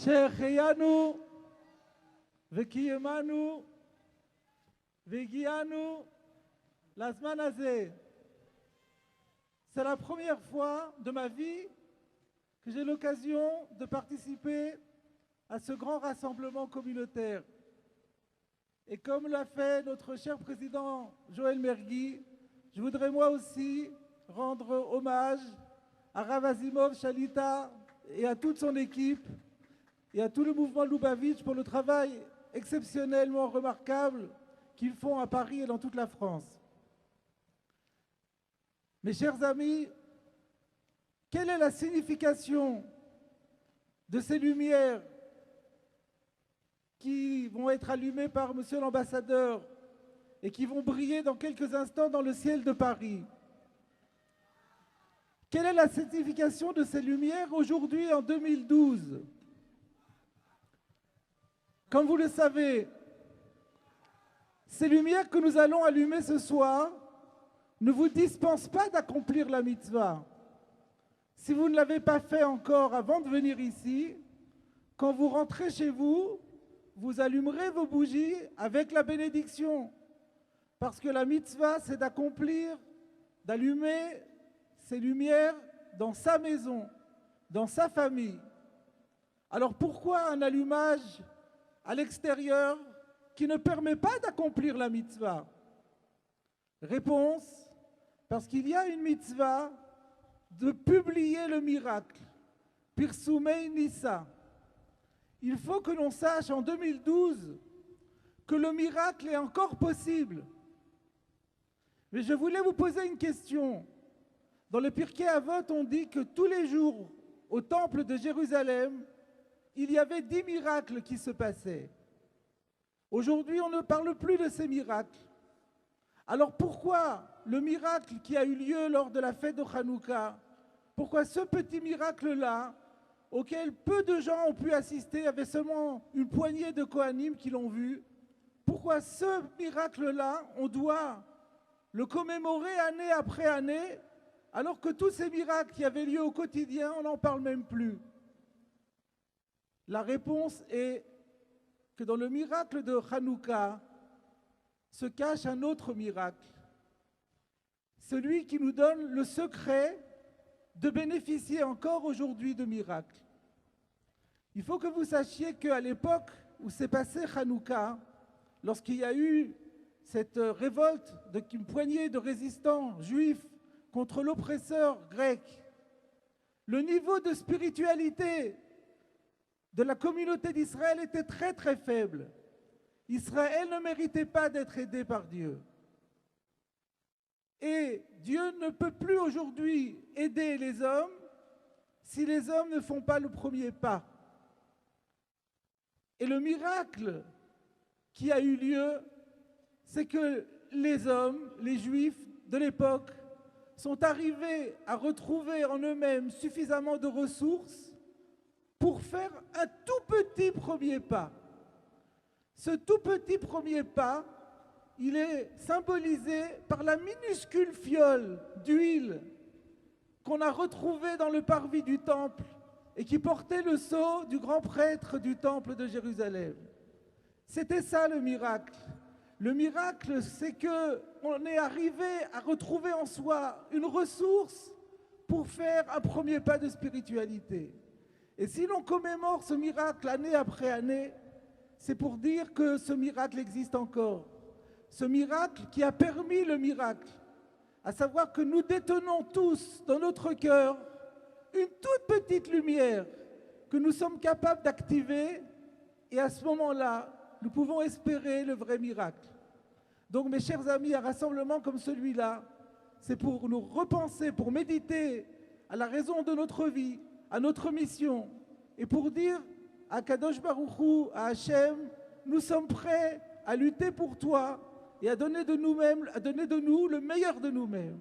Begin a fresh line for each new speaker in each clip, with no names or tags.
שהחיינו וקיימנו והגיענו לזמן הזה. C'est la première fois de ma vie que j'ai l'occasion de participer à ce grand rassemblement communautaire. Et comme l'a fait notre cher président Joël Mergui, je voudrais moi aussi rendre hommage à Rav Azimov Shalita et à toute son équipe et à tout le mouvement Lubavitch pour le travail exceptionnellement remarquable qu'ils font à Paris et dans toute la France. Mes chers amis, quelle est la signification de ces lumières qui vont être allumées par Monsieur l'ambassadeur et qui vont briller dans quelques instants dans le ciel de Paris? Quelle est la signification de ces lumières aujourd'hui en 2012? Comme vous le savez, ces lumières que nous allons allumer ce soir ne vous dispensent pas d'accomplir la mitzvah. Si vous ne l'avez pas fait encore avant de venir ici, quand vous rentrez chez vous, vous allumerez vos bougies avec la bénédiction. Parce que la mitzvah, c'est d'accomplir, d'allumer ces lumières dans sa maison, dans sa famille. Alors pourquoi un allumage à l'extérieur qui ne permet pas d'accomplir la mitzvah? Réponse, parce qu'il y a une mitzvah de publier le miracle. Pirsumei Nissa. Il faut que l'on sache en 2012 que le miracle est encore possible. Mais je voulais vous poser une question. Dans le Pirkei Avot, on dit que tous les jours, au temple de Jérusalem, il y avait 10 miracles qui se passaient. Aujourd'hui, on ne parle plus de ces miracles. Alors pourquoi le miracle qui a eu lieu lors de la fête de Hanouka, pourquoi ce petit miracle-là, auquel peu de gens ont pu assister, avait seulement une poignée de Kohanim qui l'ont vu, pourquoi ce miracle-là, on doit le commémorer année après année, alors que tous ces miracles qui avaient lieu au quotidien, on n'en parle même plus? La réponse est que dans le miracle de Hanouka se cache un autre miracle. Celui qui nous donne le secret de bénéficier encore aujourd'hui de miracles. Il faut que vous sachiez qu'à l'époque où s'est passé Hanouka, lorsqu'il y a eu cette révolte d'une poignée de résistants juifs contre l'oppresseur grec, le niveau de spiritualité de la communauté d'Israël était très très faible. Israël ne méritait pas d'être aidé par Dieu. Et Dieu ne peut plus aujourd'hui aider les hommes si les hommes ne font pas le premier pas. Et le miracle qui a eu lieu, c'est que les hommes, les Juifs de l'époque, sont arrivés à retrouver en eux-mêmes suffisamment de ressources pour faire un tout petit premier pas. Ce tout petit premier pas, il est symbolisé par la minuscule fiole d'huile qu'on a retrouvée dans le parvis du temple et qui portait le sceau du grand prêtre du temple de Jérusalem. C'était ça le miracle. Le miracle, c'est qu'on est arrivé à retrouver en soi une ressource pour faire un premier pas de spiritualité. Et si l'on commémore ce miracle année après année, c'est pour dire que ce miracle existe encore. Ce miracle qui a permis le miracle, à savoir que nous détenons tous dans notre cœur une toute petite lumière que nous sommes capables d'activer, et à ce moment-là, nous pouvons espérer le vrai miracle. Donc mes chers amis, un rassemblement comme celui-là, c'est pour nous repenser, pour méditer à la raison de notre vie, à notre mission, et pour dire à Kadosh Baruch Hu, à Hachem, nous sommes prêts à lutter pour toi et à donner de nous-mêmes, à donner de nous le meilleur de nous-mêmes.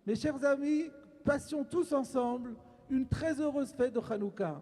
Mes chers amis, passions tous ensemble une très heureuse fête de Hanouka.